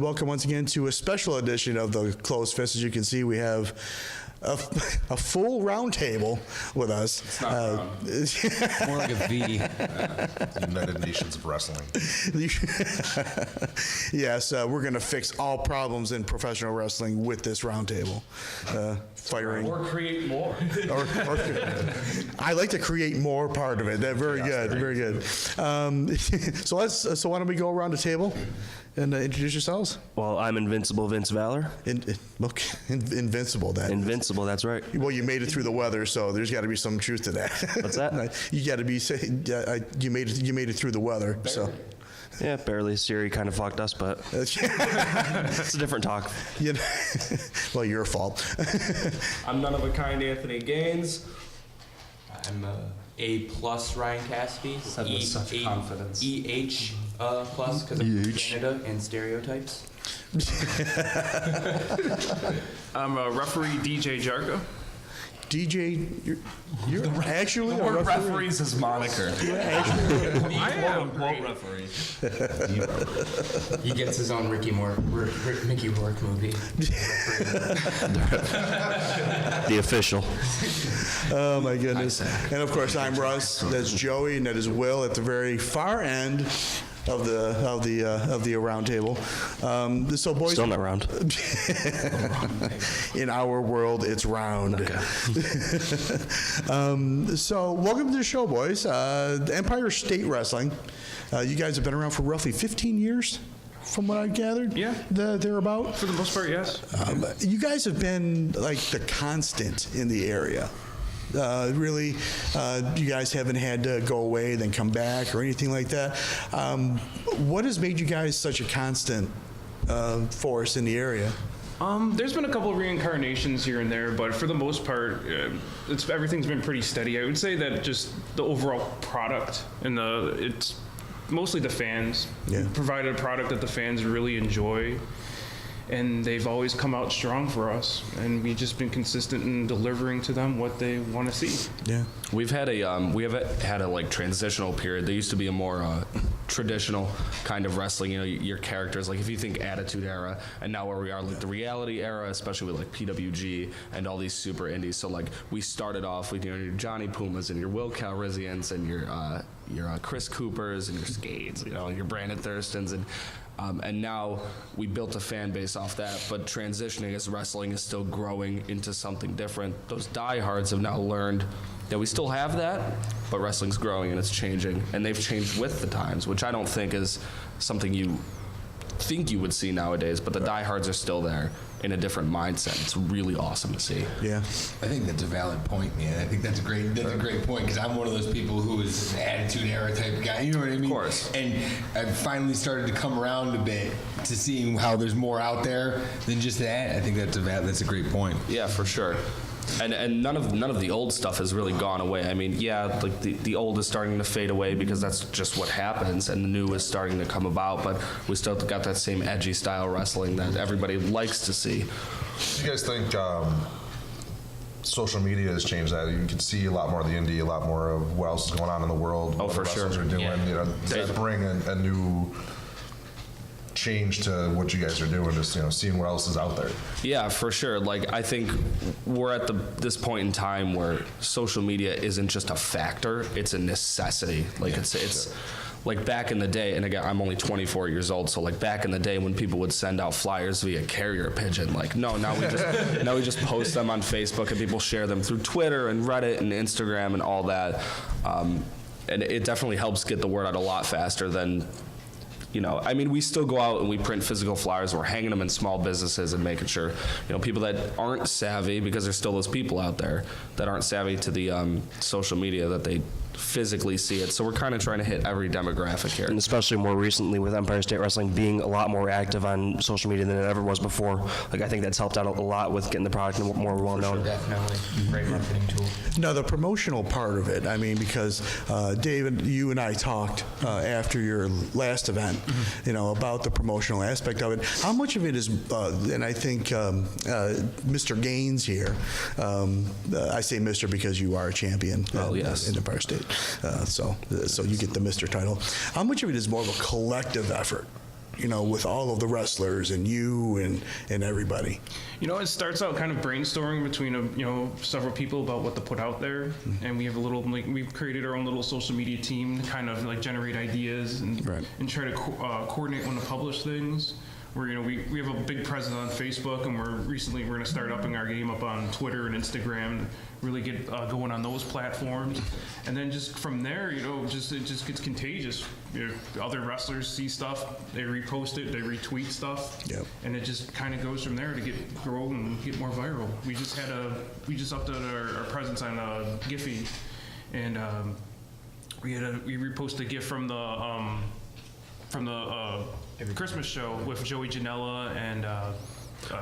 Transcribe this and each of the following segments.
welcome once again to a special edition of the Closed Fist. As you can see, we have a full round table with us. It's not round. More like a V. United Nations of Wrestling. Yes, we're going to fix all problems in professional wrestling with this round table. Firing. Or create more. I like to create more part of it. That very good, very good. So why don't we go around the table and introduce yourselves? Well, I'm Invincible Vince Valor. Invincible. Invincible, that's right. Well, you made it through the weather, so there's got to be some truth to that. What's that? You got to be. You made it through the weather. So. Yeah, barely. Siri kind of fucked us, but it's a different talk. You know, well, your fault. I'm none of a kind Anthony Gaines. I'm A+ Ryan Cassidy. Said with such confidence. EH plus because of Canada and stereotypes. I'm a referee DJ Jargo. DJ, you're actually The a word referee. referees is moniker. I am. Referee. He gets his own Mickey Rourke movie. The official. Oh my goodness! And of course, I'm Russ. That's Joey, and that is Will at the very far end of the round table. So boys, Still not round. in our world, it's round. Okay. So welcome to the show, boys. Empire State Wrestling. You guys have been around for roughly 15 years, from what I gathered. Yeah. Thereabout. For the most part, yes. You guys have been like the constant in the area. Really, you guys haven't had to go away, then come back, or anything like that. What has made you guys such a constant force in the area? There's been a couple of reincarnations here and there, but for the most part, everything's been pretty steady. I would say that just the overall product and it's mostly the fans. Yeah. We provided a product that the fans really enjoy, and they've always come out strong for us, and we've just been consistent in delivering to them what they want to see. Yeah. We have had a like transitional period. There used to be a more traditional kind of wrestling, you know, your characters, like if you think Attitude Era, and now where we are, like the reality era, especially with like PWG and all these super indies. So like we started off with your Johnny Pumas and your Will Calrissians and your Chris Coopers and your Skades, you know, your Brandon Thurstons, and now we built a fan base off that, but transitioning as wrestling is still growing into something different. Those diehards have now learned that we still have that, but wrestling's growing and it's changing, and they've changed with the times, which I don't think is something you think you would see nowadays, but the diehards are still there in a different mindset. It's really awesome to see. Yeah. I think that's a valid point, man. I think that's a great point, because I'm one of those people who is an Attitude Era type guy. You know what I mean? Of course. And I've finally started to come around a bit to seeing how there's more out there than just that. I think that's a great point. Yeah, for sure. And none of the old stuff has really gone away. I mean, yeah, like the old is starting to fade away because that's just what happens, and the new is starting to come about, but we still got that same edgy style wrestling that everybody likes to see. Do you guys think social media has changed that? You can see a lot more of the indie, a lot more of what else is going on in the world. Oh, what for the wrestlers sure. are doing. Yeah. You know, does that bring a new change to what you guys are doing? Just, you know, seeing what else is out there. Yeah, for sure. Like, I think we're at this point in time where social media isn't just a factor, it's a necessity. Like, it's like back in the day, and again, I'm only 24 years old, so like back in the day when people would send out flyers via carrier pigeon, like now we just post them on Facebook, and people share them through Twitter and Reddit and Instagram and all that. And it definitely helps get the word out a lot faster than, you know, I mean, we still go out and we print physical flyers. We're hanging them in small businesses and making sure, you know, people that aren't savvy, because there's still those people out there that aren't savvy to the social media, that they physically see it. So we're kind of trying to hit every demographic here. And especially more recently with Empire State Wrestling being a lot more active on social media than it ever was before. Like, I think that's helped out a lot with getting the product more well known. Definitely. Great marketing tool. Now, the promotional part of it, I mean, because David, you and I talked after your last event, you know, about the promotional aspect of it. How much of it is, and I think Mr. Gaines here, I say Mr. because you are a champion yes. in Empire State, so you get the Mr. title. How much of it is more of a collective effort with all of the wrestlers and you and everybody? It starts out kind of brainstorming between several people about what to put out there, and we have we've created our own little social media team to kind of generate ideas and Right. and try to coordinate when to publish things. Where we have a big presence on Facebook, and we're going to start upping our game up on Twitter and Instagram to really get going on those platforms, and then just from there, it just gets contagious. Other wrestlers see stuff, they repost it, they retweet stuff, Yep. and it just kind of goes from there to grow and get more viral. We just upped our presence on Giphy, and we reposted a GIF from the Christmas show with Joey Janela and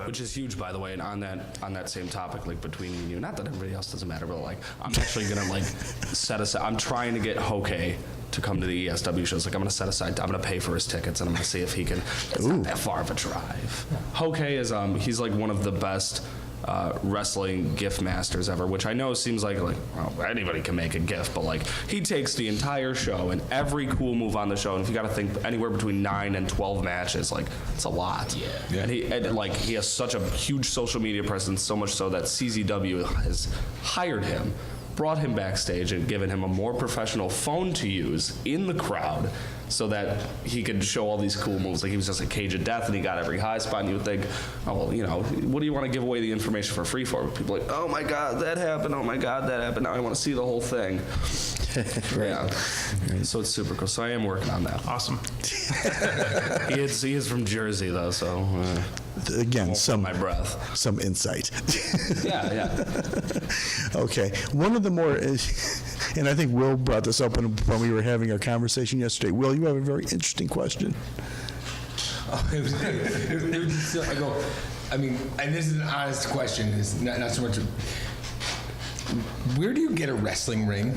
Which is huge, by the way. And on that same topic, between me and you, not that everybody else doesn't matter, but I'm actually gonna set aside. I'm trying to get Hoke to come to the ESW shows. I'm gonna set aside. I'm gonna pay for his tickets, and I'm gonna see if he can. It's not that far of a drive. Hoke is he's one of the best wrestling GIF masters ever, which I know seems like anybody can make a GIF, but he takes the entire show and every cool move on the show, and if you got to think anywhere between 9 and 12 matches, it's a lot. Yeah. And he has such a huge social media presence, so much so that CZW has hired him, brought him backstage, and given him a more professional phone to use in the crowd so that he could show all these cool moves. He was just a Cage of Death, and he got every high spot, and you would think, oh, well, what do you want to give away the information for free for? People are oh my God, that happened, oh my God, that happened, now I want to see the whole thing. Yeah. So it's super cool. So I am working on that. awesome. He is from Jersey, though, so Again, my breath. some insight. Yeah. Okay. One of the more, and I think Will brought this up when we were having our conversation yesterday. Will, you have a very interesting question. I go, and this is an honest question. It's not so much. Where do you get a wrestling ring?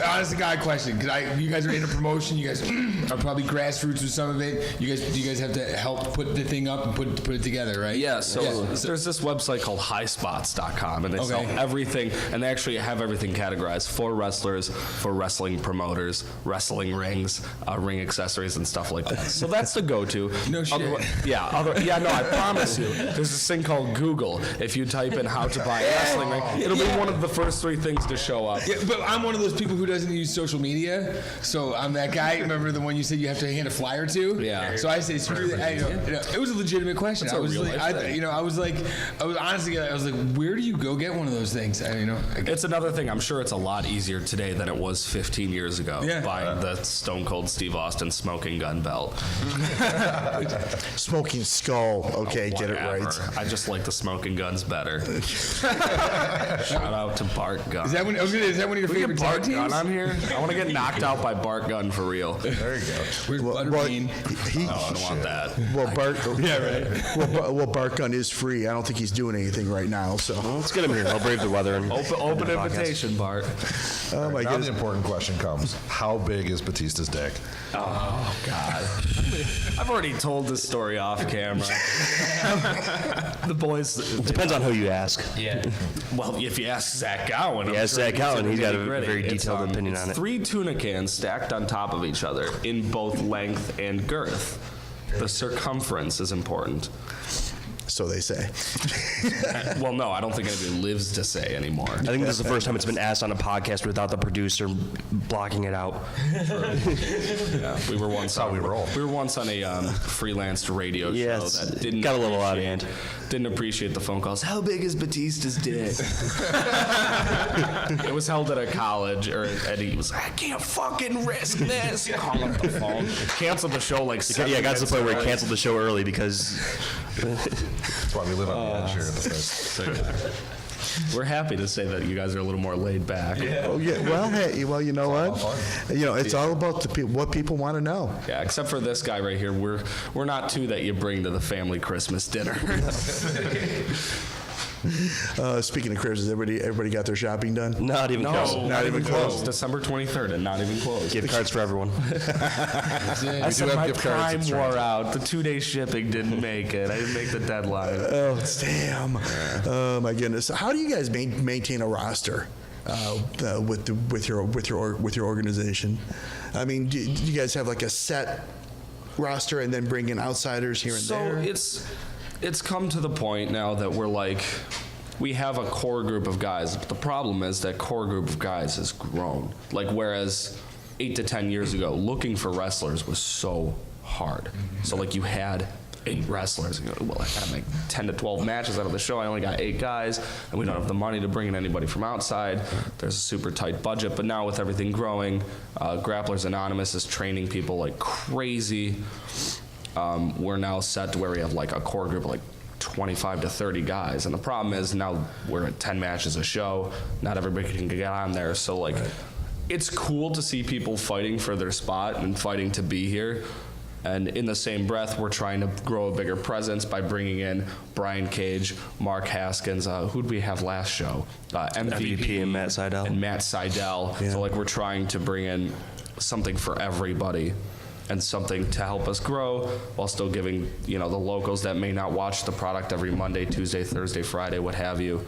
Honest to God question. Because you guys are in a promotion. You guys are probably grassroots with some of it. You guys have to help put the thing up and put it together, right? Yeah, so there's this website called highspots.com, and they sell everything, and they actually have everything categorized for wrestlers, for wrestling promoters, wrestling rings, ring accessories, and stuff like that. So that's the go-to. No shit. No, I promise you. There's this thing called Google. If you type in how to buy a wrestling ring, it'll be one of the first 3 things to show up. Yeah, but I'm one of those people who doesn't use social media, so I'm that guy. Remember the one you said you have to hand a flyer to? Yeah. So I say, screw that. It was a legitimate question. That's a real life thing. I was honestly, where do you go get one of those things? It's another thing. I'm sure it's a lot easier today than it was 15 years ago. Yeah. Buying the Stone Cold Steve Austin smoking gun belt. Smoking Skull. Okay, get it Whatever. right. I just like the smoking guns better. Shout out to Bart Gunn. Is that one of your We favorite get Bart tag Gunn teams? on here. I want to get knocked out by Bart Gunn for real. There you go. Where's Well, Butterbean? I don't want that. Well, Bart. Well, Bart Gunn is free. I don't think he's doing anything right now. So, Let's get him here. I'll brave the weather. And Open invitation, Bart. oh my Now goodness. the important question comes: how big is Batista's dick? Oh God! I've already told this story off camera. The boys. Depends on who you ask. Yeah. Well, if you ask Zach Gowen, Yeah, Zach Gowen, he's got a nitty-gritty. very It's, detailed opinion on it's it. 3 tuna cans stacked on top of each other in both length and girth. The circumference is important. So they say. Well, no, I don't think anybody lives to say anymore. I think this is the first time it's been asked on a podcast without the producer blocking it out. Yeah, we were once how we roll. We were once on a freelanced radio Yeah, show it's that didn't got a little out of appreciate- hand. Didn't appreciate the phone calls. How big is Batista's dick? It was held at a college, and he was like, I can't fucking risk this. He hung up the phone, canceled the show like 7 Yeah, it got to the minutes point where he early. canceled the show early because That's why we live on the edge here at the place. We're happy to say that you guys are a little more laid back. Oh yeah. Well, hey. Well, you know what? It's all about what people want to know. Yeah, except for this guy right here, we're not 2 that you bring to the family Christmas dinner. Speaking of Christmas, everybody got their shopping done. not even close. Not even close. December 23rd, and not even close. Gift cards for everyone. I said have my gift cards, Prime it's wore out. The 2-day shipping didn't make it. I didn't make the deadline. Oh damn! Oh my goodness! How do you guys maintain a roster with your organization? I mean, do you guys have like a set roster and then bring in outsiders here and So there? it's come to the point now that we're like, we have a core group of guys, but the problem is that core group of guys has grown. Like, whereas 8 to 10 years ago, looking for wrestlers was so hard. So like, you had 8 wrestlers. You know, well, I gotta make 10 to 12 matches out of the show. I only got 8 guys, and we don't have the money to bring in anybody from outside. There's a super tight budget. But now with everything growing, Grapplers Anonymous is training people like crazy. We're now set to where we have like a core group of like 25 to 30 guys. And the problem is now we're at 10 matches a show. Not everybody can get on there. So like, it's cool to see people fighting for their spot and fighting to be here. And in the same breath, we're trying to grow a bigger presence by bringing in Brian Cage, Mark Haskins. Who'd we have last show? MVP and Matt Seidel. And Matt Seidel. Yeah. So like, we're trying to bring in something for everybody and something to help us grow while still giving, you know, the locals that may not watch the product every Monday, Tuesday, Thursday, Friday, what have you,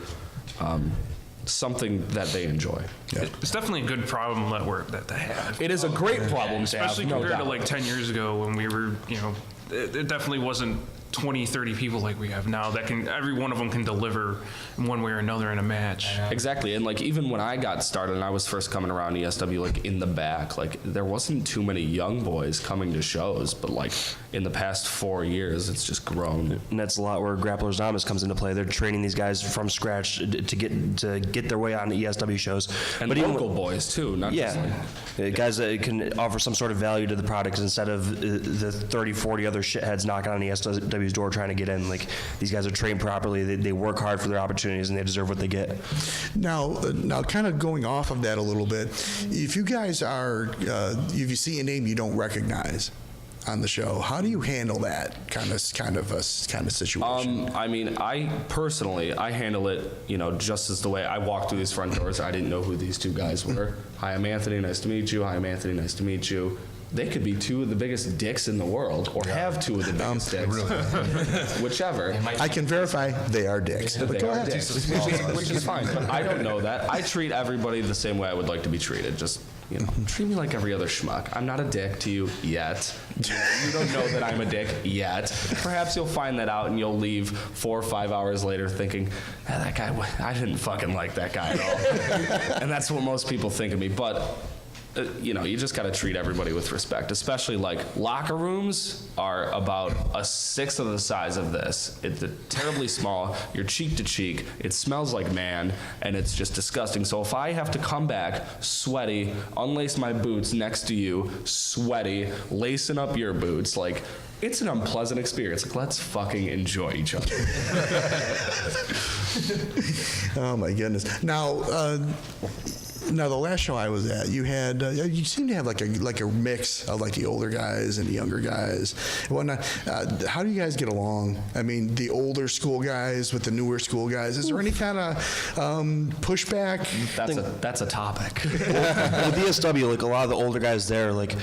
something that they enjoy. It's definitely a good problem that they have. It is a great problem to have, Especially no compared to doubt. like 10 years ago when we were, you know, it definitely wasn't 20, 30 people like we have now that can, every one of them can deliver in one way or another in a match. Exactly, and like, even when I got started and I was first coming around ESW, like in the back, like there wasn't too many young boys coming to shows, but like in the past 4 years, it's just grown. And that's a lot where Grapplers Anonymous comes into play. They're training these guys from scratch to get their way on ESW shows. And But even local boys too, not just like. Yeah, guys that can offer some sort of value to the product instead of the 30, 40 other shitheads knocking on ESW's door trying to get in. Like, these guys are trained properly. They work hard for their opportunities, and they deserve what they get. Now, kind of going off of that a little bit, if you guys are, if you see a name you don't recognize on the show, how do you handle that kind of situation? I mean, I personally, I handle it, you know, just as the way I walked through these front doors. I didn't know who these 2 guys were. Hi, I'm Anthony. Nice to meet you. Hi, I'm Anthony. Nice to meet you. They could be 2 of the biggest dicks in the world, or have 2 of the biggest dicks. Whichever. I can verify they are dicks. But They go are ahead. dicks, which is fine. But I don't know that. I treat everybody the same way I would like to be treated. Just, you know, treat me like every other schmuck. I'm not a dick to you yet. You don't know that I'm a dick yet. Perhaps you'll find that out and you'll leave 4 or 5 hours later thinking, that guy, I didn't fucking like that guy at all. And that's what most people think of me. But you know, you just got to treat everybody with respect, especially like locker rooms are about 1/6 of the size of this. It's terribly small. You're cheek to cheek. It smells like man, and it's just disgusting. So if I have to come back sweaty, unlace my boots next to you, sweaty, lacing up your boots, like, it's an unpleasant experience. Like, let's fucking enjoy each other. Oh my goodness. Now, the last show I was at, you had you seem to have like a mix of like the older guys and the younger guys and whatnot. How do you guys get along? I mean, the older school guys with the newer school guys. Is there any kind of pushback? That's a topic. With ESW, like, a lot of the older guys there, like,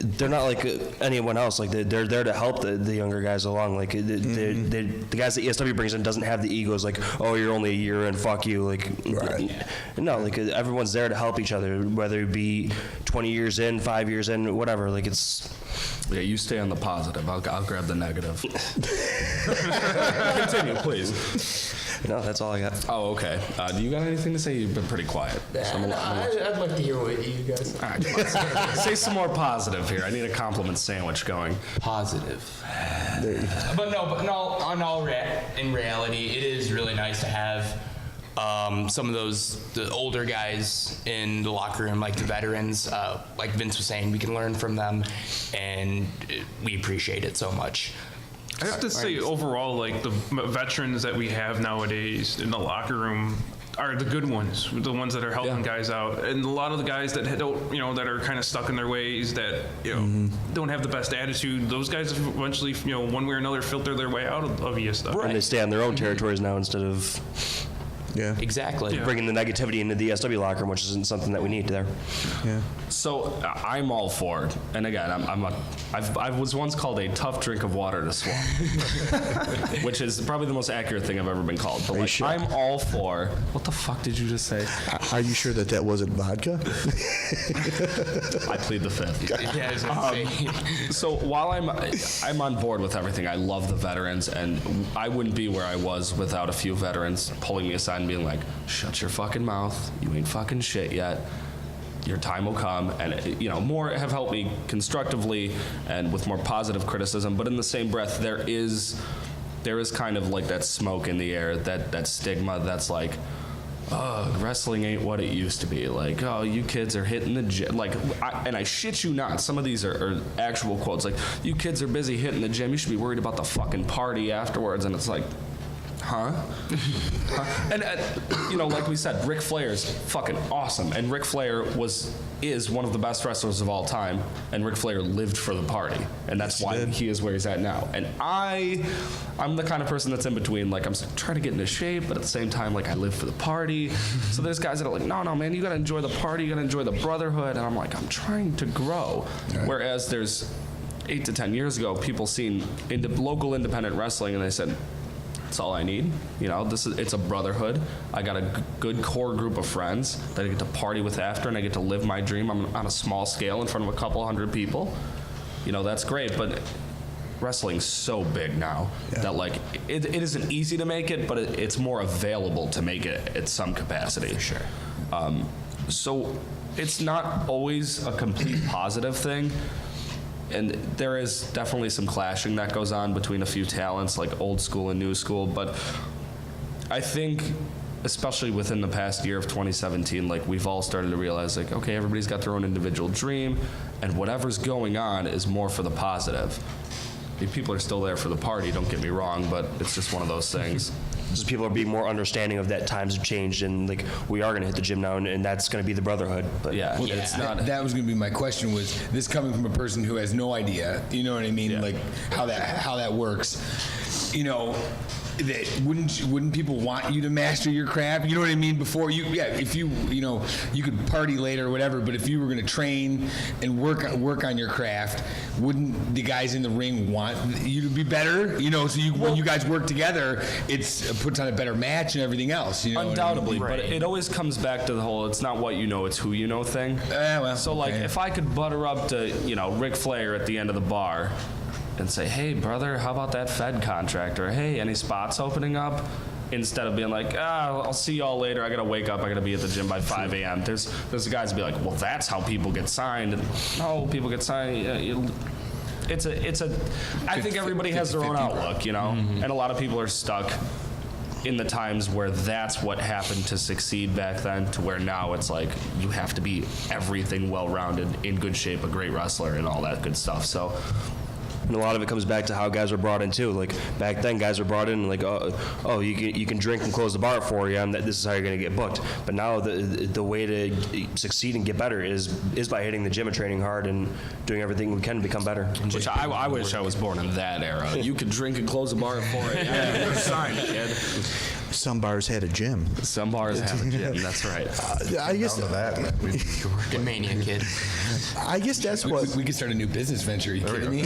they're not like anyone else. Like, they're there to help the younger guys along. Like, the guys that ESW brings in doesn't have the egos like, oh, you're only a year in, fuck you. Like, Right. no, like, everyone's there to help each other, whether it be 20 years in, 5 years in, whatever. Like, it's... Yeah, you stay on the positive. I'll grab the negative. Continue, please. No, that's all I got. Oh, okay. Do you got anything to say? You've been pretty quiet. I'd like to hear what you guys All right, come on. Say some more positive here. I need a compliment sandwich going. positive. But in reality, it is really nice to have some of the older guys in the locker room, like the veterans. Like Vince was saying, we can learn from them, and we appreciate it so much. I have to say, overall, like the veterans that we have nowadays in the locker room are the good ones, the ones that are helping guys out. And a lot of the guys that don't, you know, that are kind of stuck in their ways, that, you know, don't have the best attitude, those guys eventually, you know, one way or another filter their way out of ESW. And they stay on their own territories now instead of Yeah. Exactly. Bringing the negativity into the ESW locker room, which isn't something that we need there. Yeah. So I'm all for it. And again, I was once called a tough drink of water to swallow, which is probably the most accurate thing I've ever been called. But like, sure? I'm all for. What the fuck did you just say? Are you sure that wasn't vodka? I plead the fifth. Yeah, I was gonna say. So while I'm on board with everything, I love the veterans, and I wouldn't be where I was without a few veterans pulling me aside and being like, "Shut your fucking mouth! You ain't fucking shit yet. Your time will come." And more have helped me constructively and with more positive criticism. But in the same breath, there is kind of like that smoke in the air, that stigma that's like, oh, wrestling ain't what it used to be. Like, oh, you kids are hitting the gym. Like, and I shit you not, some of these are actual quotes. Like, you kids are busy hitting the gym. You should be worried about the fucking party afterwards. And it's like, huh? And like we said, Ric Flair's fucking awesome. And Ric Flair is one of the best wrestlers of all time. And Ric Flair lived for the party. And that's why he is where he's at now. And I'm the kind of person that's in between. Like, I'm trying to get into shape, but at the same time, like, I live for the party. So there's guys that are like, no, man, you gotta enjoy the party, you gotta enjoy the brotherhood. And I'm like, I'm trying to grow. Right. Whereas there's 8 to 10 years ago, people seen local independent wrestling and they said, that's all I need. It's a brotherhood. I got a good core group of friends that I get to party with after, and I get to live my dream. I'm on a small scale in front of a couple hundred people. That's great, but wrestling's so big now that like it isn't easy to make it, but it's more available to make it at some capacity. For sure. So it's not always a complete positive thing. And there is definitely some clashing that goes on between a few talents, like old school and new school. But I think, especially within the past year of 2017, like we've all started to realize, like, okay, everybody's got their own individual dream, and whatever's going on is more for the positive. I mean, people are still there for the party, don't get me wrong, but it's just one of those things. Just people are being more understanding of that times have changed, and like we are going to hit the gym now, and that's going to be the brotherhood. But yeah, it's not. That was going to be my question. Was this coming from a person who has no idea? You know what I mean? Yeah. Like how that works. Wouldn't people want you to master your craft? You know what I mean? Before if you could party later or whatever, but if you were going to train and work on your craft, wouldn't the guys in the ring want you to be better? So when you guys work together, it puts on a better match and everything else. Undoubtedly, what I mean? but it always comes back to the whole "it's not what you know, it's who you know" thing. So like, if I could butter up to Ric Flair at the end of the bar and say, "Hey, brother, how about that Fed contract?" Or, "Hey, any spots opening up?" Instead of being like, I'll see y'all later. I gotta wake up. I gotta be at the gym by 5 a.m. There's the guys be like, well, that's how people get signed. And no, people get signed. I think everybody has their own outlook, Mm-hmm. And a lot of people are stuck in the times where that's what happened to succeed back then, to where now it's like you have to be everything well-rounded, in good shape, a great wrestler, and all that good stuff. So. And a lot of it comes back to how guys were brought in too. Like back then, guys were brought in like, oh, you can drink and close the bar at 4 a.m. This is how you're going to get booked. But now the way to succeed and get better is by hitting the gym and training hard and doing everything we can to become better. Which I wish I was born in that era. You could drink and close the bar at 4 a.m. You're signed, kid. Some bars had a gym. Some bars have a gym. That's right. I guess Down to that, man. Good mania, kid. I guess that's what we could start a new business venture. Are you kidding me?